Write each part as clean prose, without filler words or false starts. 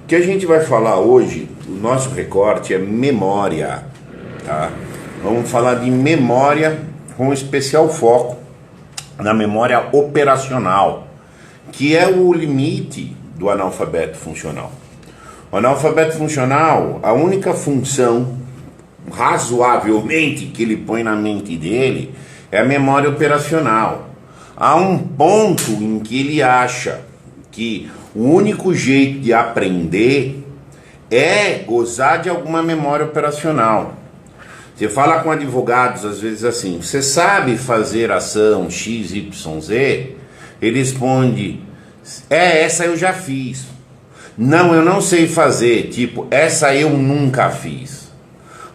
O que a gente vai falar hoje, o nosso recorte é memória, tá? Vamos falar de memória com especial foco na memória operacional, que é o limite do analfabeto funcional. O analfabeto funcional, a única função razoavelmente que ele põe na mente dele é a memória operacional. Há um ponto em que ele acha que o único jeito de aprender é gozar de alguma memória operacional. Você fala com advogados às vezes assim: você sabe fazer ação XYZ? Ele responde: essa eu já fiz. Não, eu não sei fazer. Tipo, essa eu nunca fiz.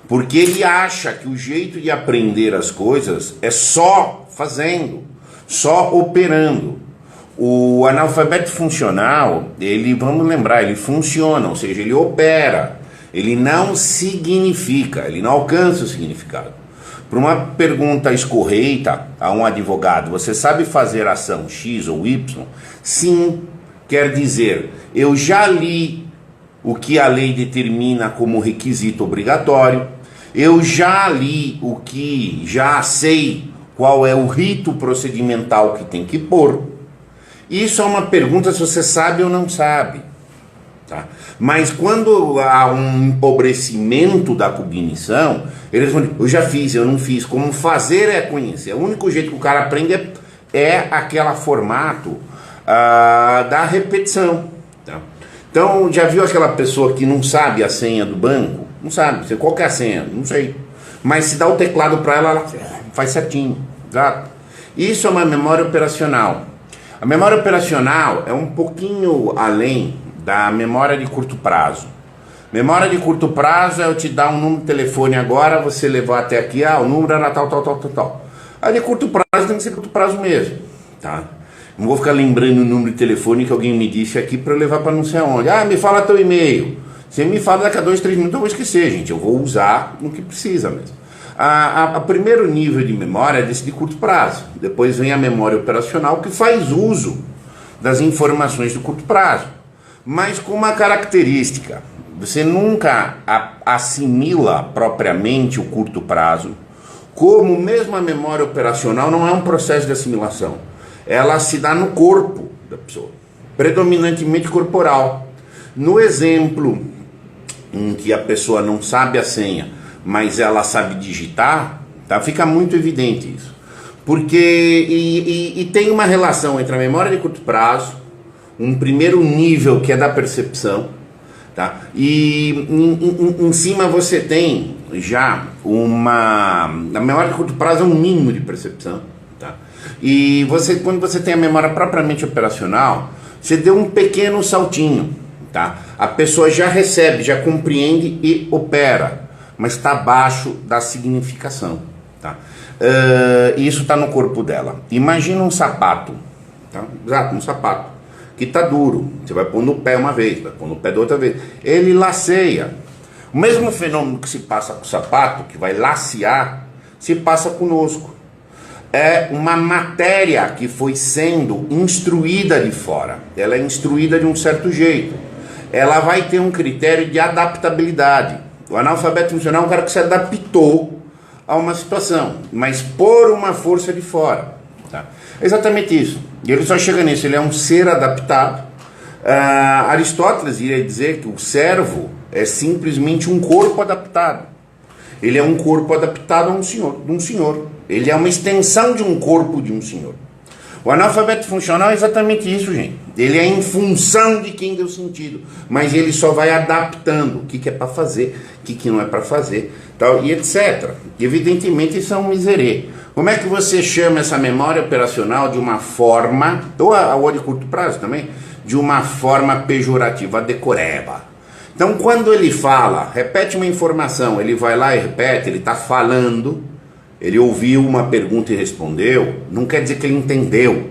Porque ele acha que o jeito de aprender as coisas é só fazendo, só operando. O analfabeto funcional, vamos lembrar, ele funciona, ou seja, ele opera, ele não significa, ele não alcança o significado. Para uma pergunta escorreita a um advogado: você sabe fazer ação X ou Y? Sim, quer dizer, eu já li o que a lei determina como requisito obrigatório, eu já li já sei qual é o rito procedimental que tem que pôr. Isso é uma pergunta se você sabe ou não sabe, tá? Mas quando há um empobrecimento da cognição, ele responde: eu já fiz, eu não fiz. Como fazer é conhecer. O único jeito que o cara aprende é aquele formato da repetição, tá? Então, já viu aquela pessoa que não sabe a senha do banco? Não sabe. Qual que é a senha? Não sei. Mas se dá o teclado para ela, ela faz certinho, tá? Isso é uma memória operacional. A memória operacional é um pouquinho além da memória de curto prazo. Memória de curto prazo é eu te dar um número de telefone agora, você levar até aqui, o número era tal. A de curto prazo tem que ser curto prazo mesmo, tá? Não vou ficar lembrando o número de telefone que alguém me disse aqui para eu levar para não sei aonde. Me fala teu e-mail. Você me fala daqui a 2, 3 minutos, eu vou esquecer, gente. Eu vou usar no que precisa mesmo. A primeiro nível de memória é desse de curto prazo. Depois vem a memória operacional, que faz uso das informações do curto prazo, mas com uma característica: você nunca assimila propriamente o curto prazo, como mesmo a memória operacional não é um processo de assimilação. Ela se dá no corpo da pessoa, predominantemente corporal. No exemplo em que a pessoa não sabe a senha, mas ela sabe digitar, tá? Fica muito evidente isso. Porque tem uma relação entre a memória de curto prazo, um primeiro nível que é da percepção, tá? E em cima você tem já a memória de curto prazo é um mínimo de percepção, tá? E quando você tem a memória propriamente operacional, você deu um pequeno saltinho, tá? A pessoa já recebe, já compreende e opera, mas está abaixo da significação, tá? Isso está no corpo dela. Imagina um sapato, tá? Exato, um sapato que está duro. Você vai pôr no pé uma vez, vai pôr no pé da outra vez. Ele laceia. O mesmo fenômeno que se passa com o sapato, que vai lacear, se passa conosco. É uma matéria que foi sendo instruída de fora. Ela é instruída de um certo jeito. Ela vai ter um critério de adaptabilidade. O analfabeto funcional é um cara que se adaptou a uma situação, mas por uma força de fora, tá? É exatamente isso. E ele só chega nisso, ele é um ser adaptado. Aristóteles iria dizer que o servo é simplesmente um corpo adaptado. Ele é um corpo adaptado a de um senhor. Ele é uma extensão de um corpo de um senhor. O analfabeto funcional é exatamente isso, gente. Ele é em função de quem deu sentido, mas ele só vai adaptando o que é para fazer, o que não é para fazer, tal, e etc. Evidentemente isso é um miserê. Como é que você chama essa memória operacional de uma forma, ou a de curto prazo também, de uma forma pejorativa, decoreba? Então quando ele fala, repete uma informação, ele vai lá e repete, ele está falando. Ele ouviu uma pergunta e respondeu, não quer dizer que ele entendeu.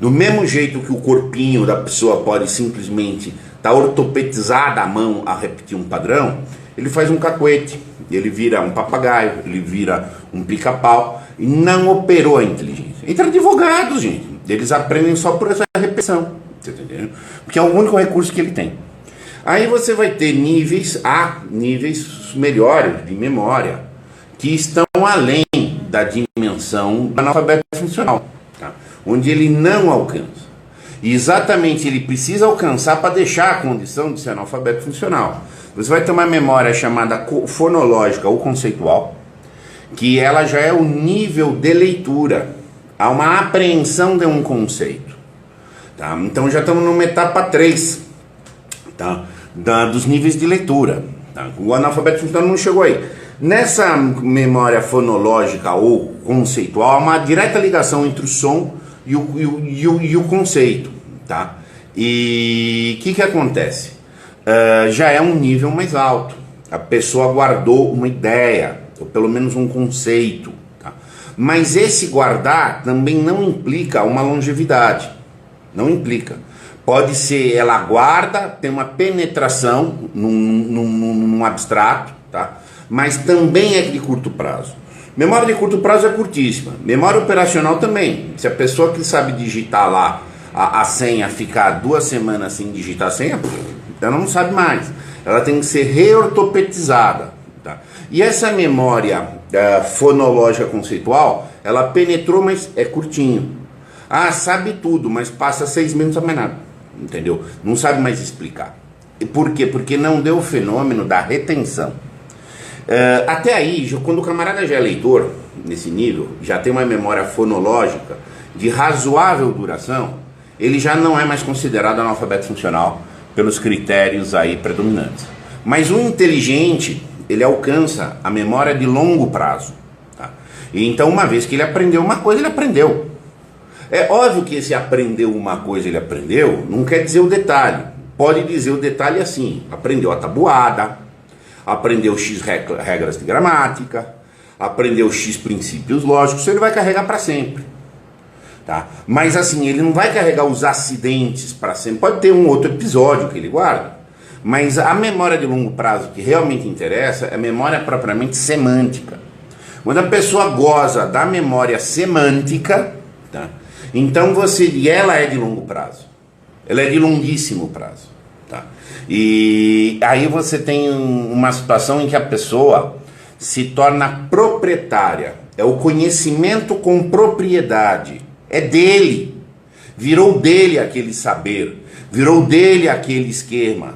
Do mesmo jeito que o corpinho da pessoa pode simplesmente estar ortopedizada a mão a repetir um padrão, ele faz um cacuete, ele vira um papagaio, ele vira um pica-pau e não operou a inteligência. Entre advogados, gente, eles aprendem só por essa repetição, você tá entendendo? Porque é o único recurso que ele tem. Aí você vai ter níveis melhores de memória, que estão além da dimensão do analfabeto funcional, tá? Onde ele não alcança. E exatamente ele precisa alcançar para deixar a condição de ser analfabeto funcional. Você vai ter uma memória chamada fonológica ou conceitual, que ela já é o nível de leitura, há uma apreensão de um conceito, tá? Então já estamos numa etapa 3, tá? Dos níveis de leitura, tá? O analfabeto funcional não chegou aí. Nessa memória fonológica ou conceitual, há uma direta ligação entre o som e o conceito, tá? E o que acontece? Já é um nível mais alto. A pessoa guardou uma ideia, ou pelo menos um conceito, tá? Mas esse guardar também não implica uma longevidade. Não implica. Pode ser, ela guarda, tem uma penetração num abstrato, tá? Mas também é de curto prazo. Memória de curto prazo é curtíssima. Memória operacional também. Se a pessoa que sabe digitar lá a senha ficar 2 semanas sem digitar a senha, ela não sabe mais. Ela tem que ser reortopedizada, tá? E essa memória fonológica conceitual, ela penetrou, mas é curtinho. Ah, sabe tudo, mas passa 6 meses, não sabe mais nada. Entendeu? Não sabe mais explicar. E por quê? Porque não deu o fenômeno da retenção. Até aí, quando o camarada já é leitor, nesse nível, já tem uma memória fonológica de razoável duração, ele já não é mais considerado analfabeto funcional pelos critérios aí predominantes. Mas o inteligente, ele alcança a memória de longo prazo, tá? E então, uma vez que ele aprendeu uma coisa, ele aprendeu. É óbvio que esse aprendeu uma coisa, ele aprendeu, não quer dizer o detalhe. Pode dizer o detalhe assim: aprendeu a tabuada, aprendeu X regras de gramática, aprendeu X princípios lógicos, ele vai carregar para sempre, tá? Mas assim, ele não vai carregar os acidentes para sempre. Pode ter um outro episódio que ele guarda, mas a memória de longo prazo que realmente interessa é a memória propriamente semântica. Quando a pessoa goza da memória semântica, tá? Então ela é de longo prazo, ela é de longuíssimo prazo, tá? E aí você tem uma situação em que a pessoa se torna proprietária, é o conhecimento com propriedade, é dele, virou dele aquele saber, virou dele aquele esquema,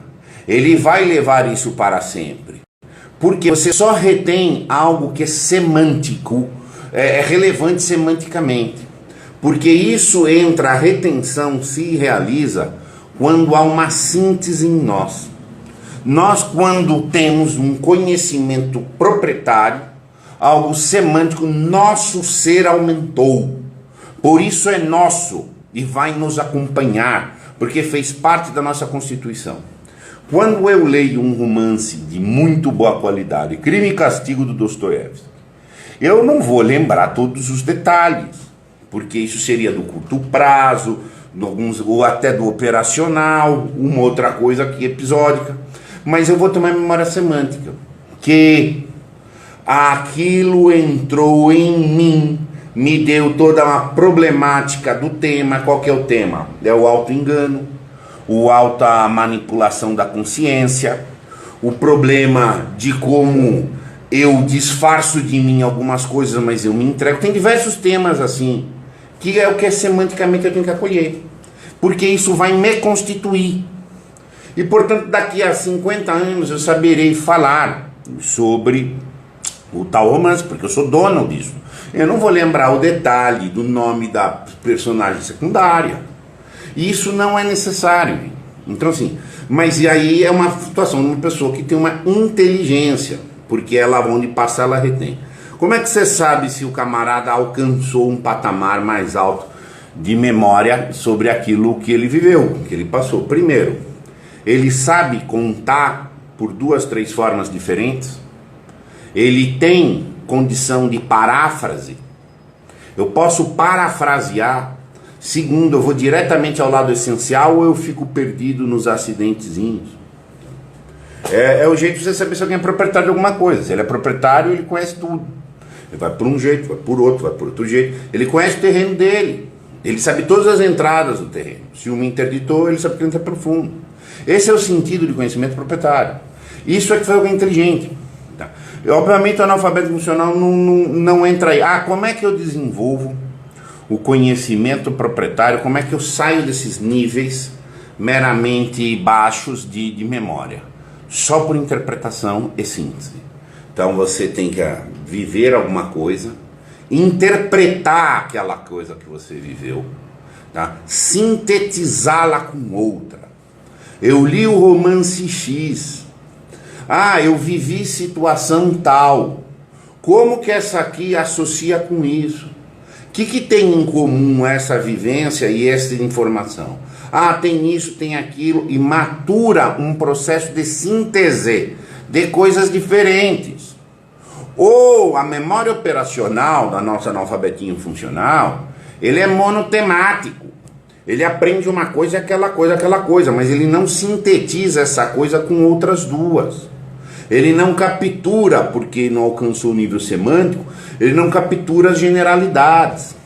ele vai levar isso para sempre, porque você só retém algo que é semântico, é relevante semanticamente, porque isso entra, a retenção se realiza quando há uma síntese em nós. Nós, quando temos um conhecimento proprietário, algo semântico, nosso ser aumentou. Por isso é nosso e vai nos acompanhar, porque fez parte da nossa Constituição. Quando eu leio um romance de muito boa qualidade, Crime e Castigo do Dostoiévski, eu não vou lembrar todos os detalhes, porque isso seria do curto prazo, ou até do operacional, uma outra coisa aqui episódica, mas eu vou ter uma memória semântica, que aquilo entrou em mim, me deu toda uma problemática do tema. Qual que é o tema? É o auto-engano, a alta manipulação da consciência, o problema de como eu disfarço de mim algumas coisas, mas eu me entrego. Tem diversos temas assim, que é o que semanticamente eu tenho que acolher, porque isso vai me constituir. E portanto, daqui a 50 anos eu saberei falar sobre o tal romance, porque eu sou dono disso. Eu não vou lembrar o detalhe do nome da personagem secundária. Isso não é necessário. Então assim, mas e aí é uma situação de uma pessoa que tem uma inteligência, porque ela, onde passa, ela retém. Como é que você sabe se o camarada alcançou um patamar mais alto de memória sobre aquilo que ele viveu, que ele passou? Primeiro, ele sabe contar por 2, 3 formas diferentes. Ele tem condição de paráfrase. Eu posso parafrasear. Segundo, eu vou diretamente ao lado essencial ou eu fico perdido nos acidentezinhos. É o jeito de você saber se alguém é proprietário de alguma coisa. Se ele é proprietário, ele conhece tudo. Ele vai por um jeito, vai por outro, vai por outro jeito. Ele conhece o terreno dele. Ele sabe todas as entradas do terreno. Se uma interditou, ele sabe que entra pelo fundo. Esse é o sentido de conhecimento proprietário. Isso é que foi alguém inteligente. Tá? E, obviamente o analfabeto funcional não entra aí. Como é que eu desenvolvo o conhecimento proprietário? Como é que eu saio desses níveis meramente baixos de memória? Só por interpretação e síntese. Então você tem que viver alguma coisa, interpretar aquela coisa que você viveu, tá? Sintetizá-la com outra. Eu li o romance X. Eu vivi situação tal. Como que essa aqui associa com isso? O que tem em comum essa vivência e essa informação? Tem isso, tem aquilo, e matura um processo de síntese de coisas diferentes. Ou a memória operacional da nossa analfabetinho funcional, ele é monotemático. Ele aprende uma coisa, aquela coisa, mas ele não sintetiza essa coisa com outras duas. Ele não captura, porque não alcançou o nível semântico, ele não captura as generalidades.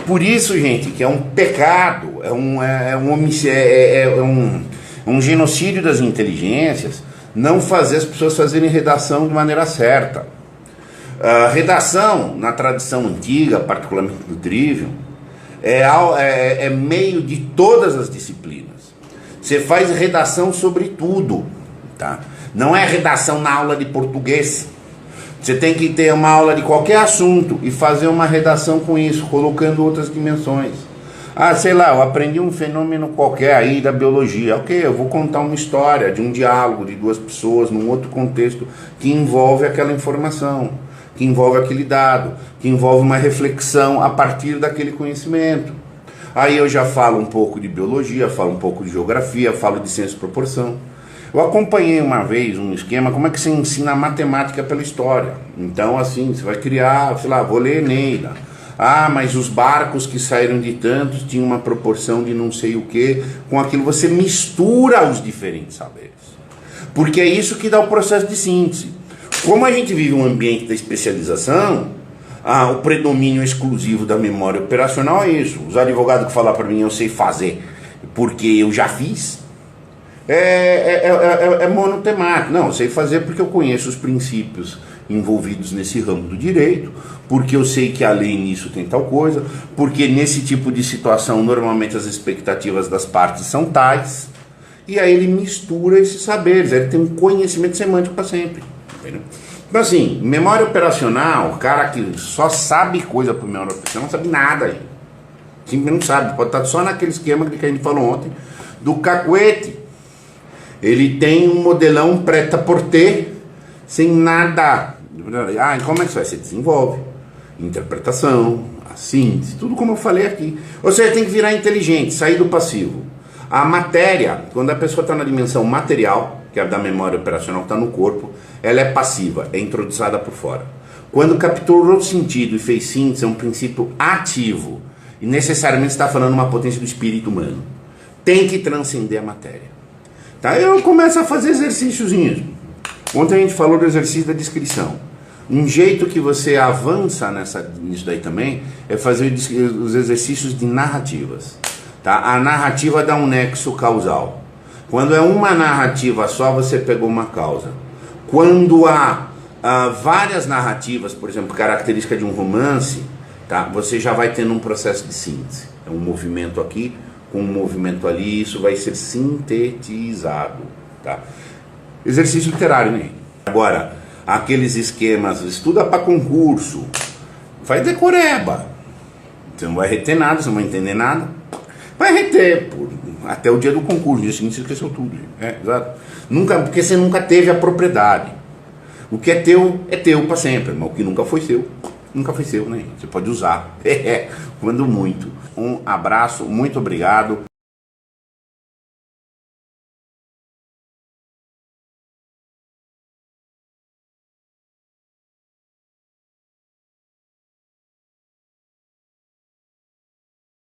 Por isso, gente, que é um pecado, um genocídio das inteligências não fazer as pessoas fazerem redação de maneira certa. A redação, na tradição antiga, particularmente do Trivium, é meio de todas as disciplinas. Você faz redação sobre tudo, tá? Não é redação na aula de português. Você tem que ter uma aula de qualquer assunto e fazer uma redação com isso, colocando outras dimensões. Sei lá, eu aprendi um fenômeno qualquer aí da biologia. Ok, eu vou contar uma história de um diálogo de duas pessoas num outro contexto que envolve aquela informação, que envolve aquele dado, que envolve uma reflexão a partir daquele conhecimento. Aí eu já falo um pouco de biologia, falo um pouco de geografia, falo de ciência de proporção. Eu acompanhei uma vez um esquema, como é que você ensina matemática pela história. Então, assim, você vai criar, sei lá, vou ler Eneida. Mas os barcos que saíram de tantos tinham uma proporção de não sei o que, com aquilo você mistura os diferentes saberes. Porque é isso que dá o processo de síntese. Como a gente vive um ambiente da especialização, o predomínio exclusivo da memória operacional é isso. Os advogados que falam para mim, eu sei fazer, porque eu já fiz, é monotemático. Não, eu sei fazer porque eu conheço os princípios envolvidos nesse ramo do direito, porque eu sei que a lei nisso tem tal coisa, porque nesse tipo de situação normalmente as expectativas das partes são tais, e aí ele mistura esses saberes, ele tem um conhecimento semântico para sempre. Entendeu? Então assim, memória operacional, o cara que só sabe coisa por memória operacional não sabe nada, gente. Simplesmente não sabe, pode estar só naquele esquema que a gente falou ontem, do cacuete. Ele tem um modelão prêt-à-porter, sem nada. E como é que isso vai? Você desenvolve interpretação, a síntese, tudo como eu falei aqui. Ou seja, tem que virar inteligente, sair do passivo. A matéria, quando a pessoa está na dimensão material, que é a da memória operacional que está no corpo, ela é passiva, é introduzida por fora. Quando capturou o sentido e fez síntese, é um princípio ativo. E necessariamente está falando uma potência do espírito humano. Tem que transcender a matéria. Tá? Eu começo a fazer exercíciozinhos. Ontem a gente falou do exercício da descrição. Um jeito que você avança nisso daí também é fazer os exercícios de narrativas. Tá? A narrativa dá um nexo causal. Quando é uma narrativa só, você pegou uma causa. Quando há várias narrativas, por exemplo, característica de um romance, tá? Você já vai tendo um processo de síntese. É um movimento aqui com um movimento ali, isso vai ser sintetizado. Tá? Exercício literário, né? Agora, aqueles esquemas, estuda para concurso, faz decoreba. Você não vai reter nada, você não vai entender nada. Vai reter até o dia do concurso, dia seguinte você esqueceu tudo. Exato. Porque você nunca teve a propriedade. O que é teu para sempre, mas o que nunca foi seu, né? Você pode usar, quando muito. Um abraço, muito obrigado.